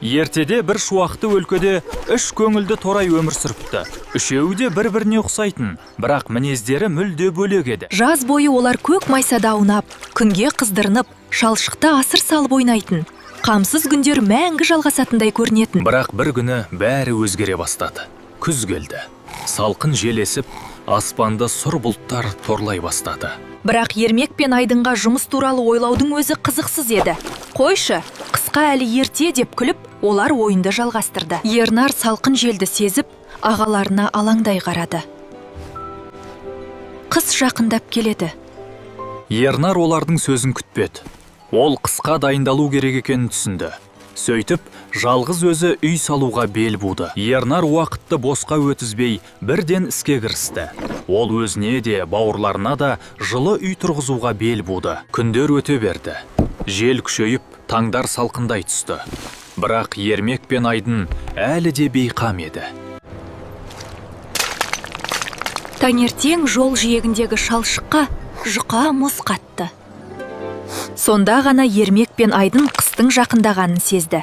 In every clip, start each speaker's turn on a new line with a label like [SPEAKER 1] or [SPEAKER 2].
[SPEAKER 1] Ертеде бір шуақты өлкөде үш көңілді торай өмір сүріпті. Үшеуі де бір-біріне ұқсайтын, бірақ мінездері мүлде бөлек еді.
[SPEAKER 2] Жаз бойы олар көк майсада аунап, күнге қыздырынып, шалшықта асыр салып ойнайтын. Қамсыз күндер мәңгі жалғасатындай көрінетін.
[SPEAKER 1] Бірақ бір күні бәрі өзгере бастады. Күз келді. Салқын жел есіп, аспанды сұр бұлттар торлай бастады.
[SPEAKER 2] Бірақ Ермек пен Айдынға жұмыс туралы ойлаудың өзі қызықсыз еді. Қойшы, қысқа әлі ерте деп күліп, олар ойынды жалғастырды. Ернар салқын желді сезіп, ағаларына алаңдай қарады. Қыс жақындап келеді.
[SPEAKER 1] Ернар олардың сөзін күтпеді. Ол қысқа дайындалу керек екенін түсінді. Сөйтіп, жалғыз өзі үй салуға бел буды. Ернар уақытты босқа өтізбей, бірден іске кірісті. Ол өзіне де, бауырларына да жылы үй тұрғызуға бел буды. Күндер өте берді. Жел күшейіп, таңдар салқындай түсті. Бірақ Ермек пен Айдын әлі де бейқам еді.
[SPEAKER 2] Таңертең жол жиегіндегі шалшыққа жұқа мұз қатты. Сонда ғана Ермек пен Айдын қыстың жақындағанын сезді.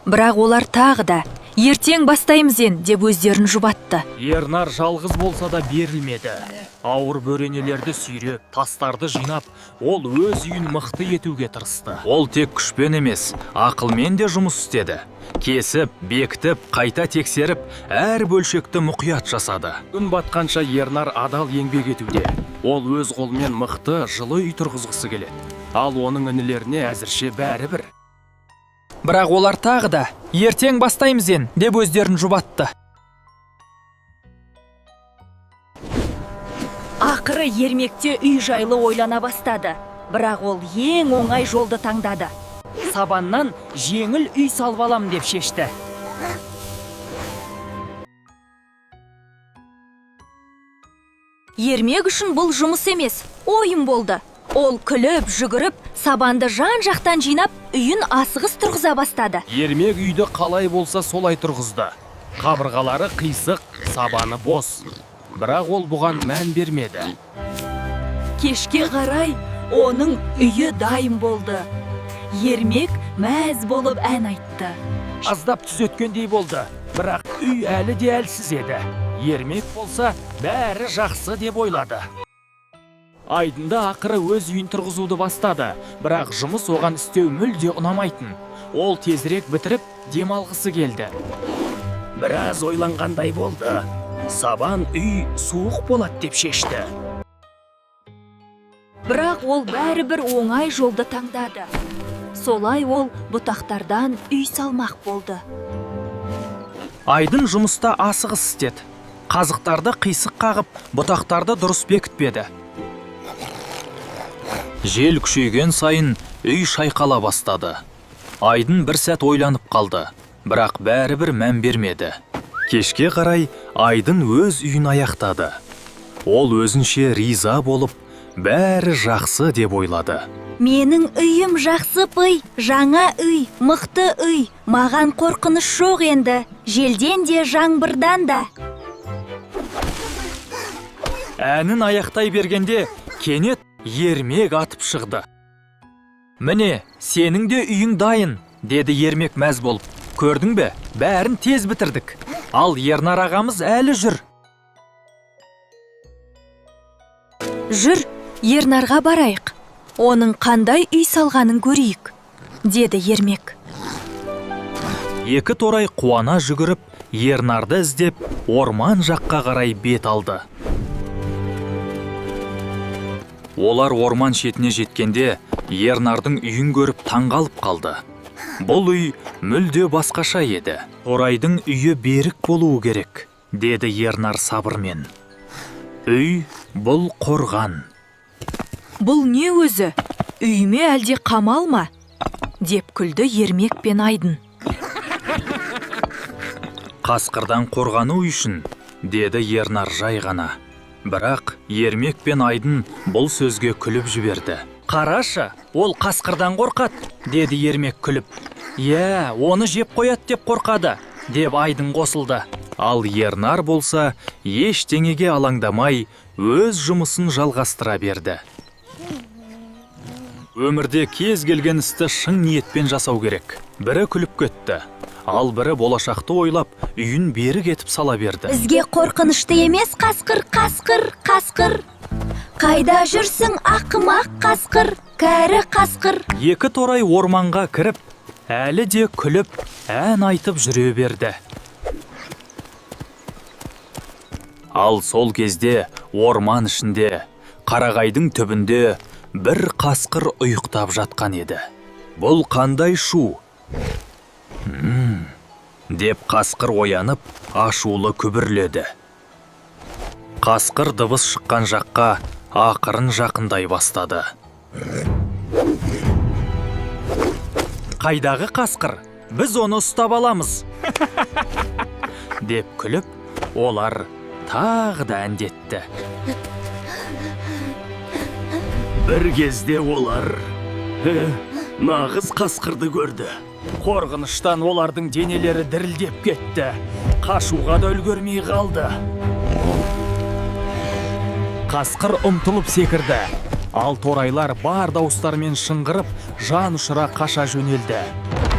[SPEAKER 2] Бірақ олар тағы да ертең бастаймызен деп өздерін жұбатты.
[SPEAKER 1] Ернар жалғыз болса да берілмеді. Ауыр бөренелерді сүйреп, тастарды жинап, ол өз үйін мықты етуге тырысты. Ол тек күшпен емес, ақылмен де жұмыс істеді. Кесіп, бекітіп, қайта тексеріп, әр бөлшекті мұқият жасады. Күн батқанша Ернар адал еңбек етуде. Ол өз қолымен мықты, жылы үй тұрғызғысы келеді. Ал оның інілеріне әзірше бәрібір.
[SPEAKER 2] Бірақ олар тағы да ертең бастаймызен деп өздерін жұбатты. Ақыры Ермекте үй жайлы ойлана бастады. Бірақ ол ең оңай жолды таңдады. Сабаннан жеңіл үй салып алам деп шешті. Ермек үшін бұл жұмыс емес, ойын болды. Ол күліп, жүгіріп, сабанды жан-жақтан жинап, үйін асығыс тұрғыза бастады.
[SPEAKER 1] Ермек үйді қалай болса солай тұрғызды. Қабырғалары қисық, сабаны бос. Бірақ ол бұған мән бермеді.
[SPEAKER 2] Кешке қарай оның үйі дайын болды. Ермек мәз болып ән айтты.
[SPEAKER 1] Аздап түзеткендей болды, бірақ үй әлі де әлсіз еді. Ермек болса бәрі жақсы деп ойлады. Айдында ақыры өз үйін тұрғызуды бастады, бірақ жұмыс оған істеу мүлде ұнамайтын. Ол тезірек бітіріп, демалғысы келді. Біраз ойланғандай болды. Сабан үй суық болады деп шешті.
[SPEAKER 2] Бірақ ол бәрібір оңай жолды таңдады. Солай ол бұтақтардан үй салмақ болды.
[SPEAKER 1] Айдын жұмыста асығыс істеді. Қазықтарды қисық қағып, бұтақтарды дұрыс бекітпеді. Жел күшейген сайын үй шайқала бастады. Айдын бір сәт ойланып қалды, бірақ бәрібір мән бермеді. Кешке қарай Айдын өз үйін аяқтады. Ол өзінше риза болып, бәрі жақсы деп ойлады.
[SPEAKER 2] Менің үйім жақсы пый, жаңа үй, мықты үй. Маған қорқыныш жоқ енді, желден де жаңбырдан да.
[SPEAKER 1] Әнін аяқтай бергенде кенет Ермек атып шығды. Міне, сенің де үйің дайын, деді Ермек мәз болып. Көрдің бе, бәрін тез бітірдік. Ал Ернар ағамыз әлі жүр.
[SPEAKER 2] Жүр, Ернарға барайық. Оның қандай үй салғанын көрейік, деді Ермек.
[SPEAKER 1] Екі торай қуана жүгіріп, Ернарды іздеп, орман жаққа қарай бет алды. Олар орман шетіне жеткенде, Ернардың үйін көріп таңғалып қалды. Бұл үй мүлде басқаша еді. Торайдың үйі берік болуы керек, деді Ернар сабырмен. Үй бұл қорған.
[SPEAKER 2] Бұл не өзі? Үй ме әлде қамал ма? Деп күлді Ермек пен Айдын.
[SPEAKER 1] Қасқырдан қорғану үшін, деді Ернар жай ғана. Бірақ Ермек пен Айдын бұл сөзге күліп жіберді. Қарашы, ол қасқырдан қорқады, деді Ермек күліп. Иә, оны жеп қояды деп қорқады, деп Айдын қосылды. Ал Ернар болса, ештеңеге алаңдамай, өз жұмысын жалғастыра берді. Өмірде кез келген істі шын ниетпен жасау керек. Бірі күліп кетті, ал бірі болашақты ойлап, үйін бері кетіп сала берді.
[SPEAKER 2] Бізге қорқынышты емес қасқыр, қасқыр, қасқыр. Қайда жүрсің ақымақ қасқыр, кәрі қасқыр.
[SPEAKER 1] Екі торай орманға кіріп, әлі де күліп, ән айтып жүре берді. Ал сол кезде орман ішінде, қарағайдың түбінде бір қасқыр ұйықтап жатқан еді. Бұл қандай шу? Деп қасқыр оянып, ашулы күбірледі. Қасқыр дыбыс шыққан жаққа ақырын жақындай бастады. Қайдағы қасқыр? Біз оны ұстап аламыз. Деп күліп, олар тағы да әндетті. Бір кезде олар нағыз қасқырды көрді. Қорғыныштан олардың денелері дірілдеп кетті. Қашуға да үлгермей қалды. Қасқыр ұмтылып секірді. Ал торайлар бар дауыстармен шыңғырып, жан ұшыра қаша жөнелді.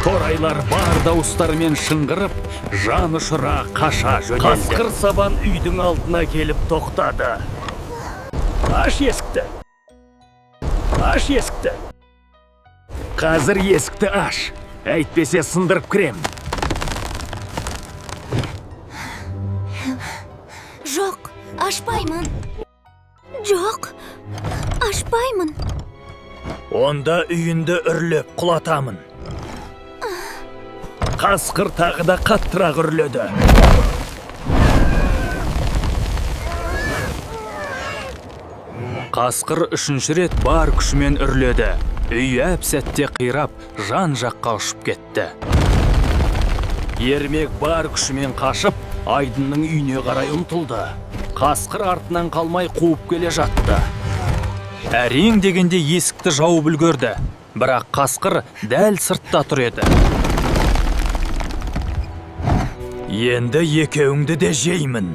[SPEAKER 1] Торайлар бар дауыстармен шыңғырып, жан ұшыра қаша жөнелді. Қасқыр сабан үйдің алдына келіп тоқтады. Аш есікті. Аш есікті. Қазір есікті аш. Әйтпесе сындырып кірем.
[SPEAKER 2] Жоқ, ашпаймын. Жоқ, ашпаймын.
[SPEAKER 1] Онда үйінді үрлеп құлатамын. Қасқыр тағы да қаттырақ үрледі. Қасқыр үшінші рет бар күшімен үрледі. Үй әп-сәтте қирап, жан жаққа ұшып кетті. Ермек бар күшімен қашып, Айдынның үйіне қарай ұмтылды. Қасқыр артынан қалмай қуып келе жатты. Әрең дегенде есікті жауып үлгерді, бірақ қасқыр дәл сыртта тұр еді. Енді екеуіңді де жеймін.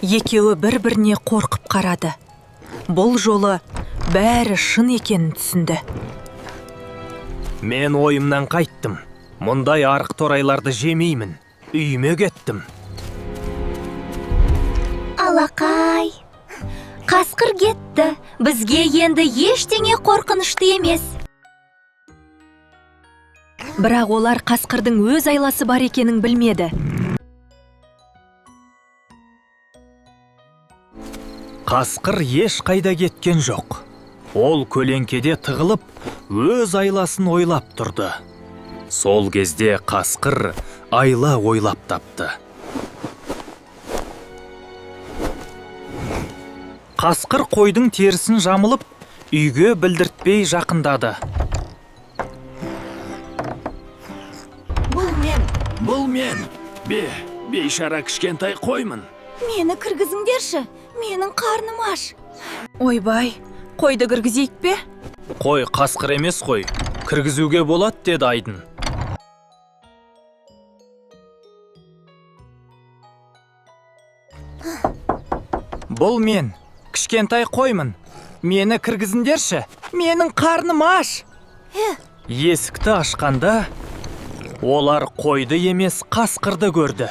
[SPEAKER 2] Екеуі бір-біріне қорқып қарады. Бұл жолы бәрі шын екенін түсінді.
[SPEAKER 1] Мен ойымнан қайттым. Мұндай арық торайларды жемеймін. Үйіме кеттім.
[SPEAKER 2] Алақай, қасқыр кетті. Бізге енді ештеңе қорқынышты емес. Бірақ олар қасқырдың өз айласы бар екенін білмеді.
[SPEAKER 1] Қасқыр еш қайда кеткен жоқ. Ол көлеңкеде тығылып, өз айласын ойлап тұрды. Сол кезде қасқыр айла ойлап тапты. Қасқыр қойдың терісін жамылып, үйге білдіртпей жақындады. Бұл мен. Бейшара кішкентай қоймын.
[SPEAKER 2] Мені кіргізіңдерші, менің қарным аш. Ойбай, қойды кіргізейік пе?
[SPEAKER 1] Қой қасқыр емес қой, кіргізуге болады, деді Айдын. Бұл мен, кішкентай қоймын. Мені кіргізіңдерші, менің қарным аш. Есікті ашқанда, олар қойды емес қасқырды көрді.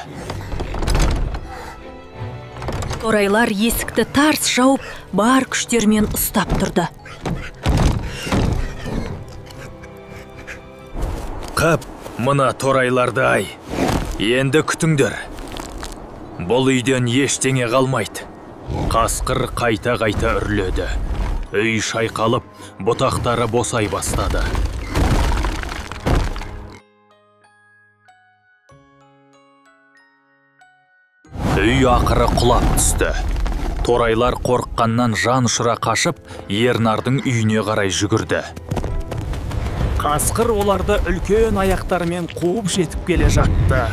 [SPEAKER 2] Торайлар есікті тарс жауып, бар күштермен ұстап тұрды.
[SPEAKER 1] Қап, мына торайларды ай. Енді күтіңдер. Бұл үйден ештеңе қалмайды. Қасқыр қайта-қайта үрледі. Үй шайқалып, бұтақтары босай бастады. Үй ақыры құлап түсті. Торайлар қорыққаннан жан ұшыра қашып, Ернардың үйіне қарай жүгірді. Қасқыр оларды үлкен аяқтарымен қуып жетіп келе жатты.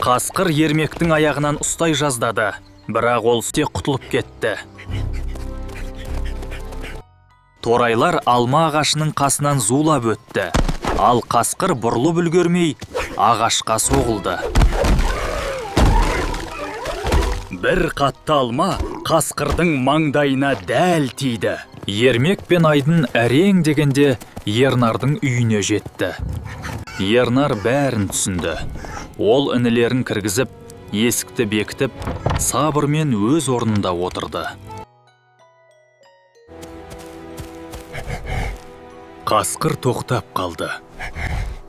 [SPEAKER 1] Қасқыр Ермектің аяғынан ұстай жаздады, бірақ ол тек құтылып кетті. Торайлар алма ағашының қасынан зулап өтті, ал қасқыр бұрылып үлгермей ағашқа соғылды. Бір қатты алма қасқырдың маңдайына дәл тиді. Ермек пен Айдын әрең дегенде Ернардың үйіне жетті. Ернар бәрін түсінді. Ол інілерін кіргізіп, есікті бекітіп, сабырмен өз орнында отырды. Қасқыр тоқтап қалды.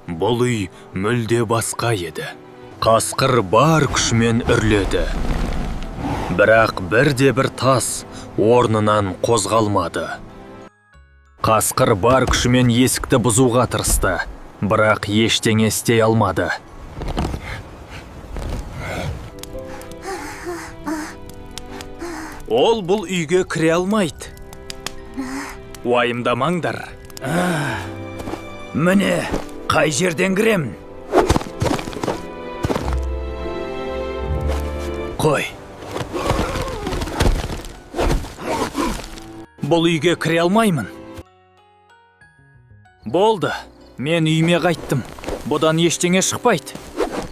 [SPEAKER 1] Бұл үй мүлде басқа еді. Қасқыр бар күшімен үрледі. Бірақ бірде-бір тас орнынан қозғалмады. Қасқыр бар күшімен есікті бұзуға тырысты, бірақ ештеңе істей алмады. Ол бұл үйге кіре алмайды. Уайымдамаңдар. Міне, қай жерден кіремін? Қой. Бұл үйге кіре алмаймын. Болды, мен үйіме қайттым. Бұдан ештеңе шықпайды.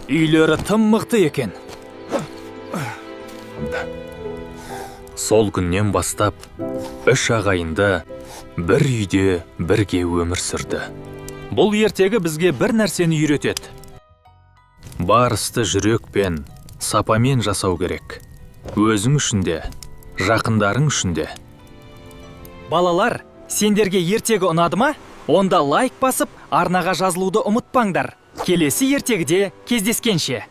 [SPEAKER 1] Үйлері тым мықты екен. Сол күннен бастап, 3 ағайынды бір үйде бірге өмір сүрді. Бұл ертегі бізге бір нәрсені үйретеді. Бар істі жүрекпен, сапамен жасау керек. Өзің үшін де, жақындарың үшін де. Балалар, сендерге ертегі ұнады ма? Онда лайк басып, арнаға жазылуды ұмытпаңдар. Келесі ертегіде кездескенше.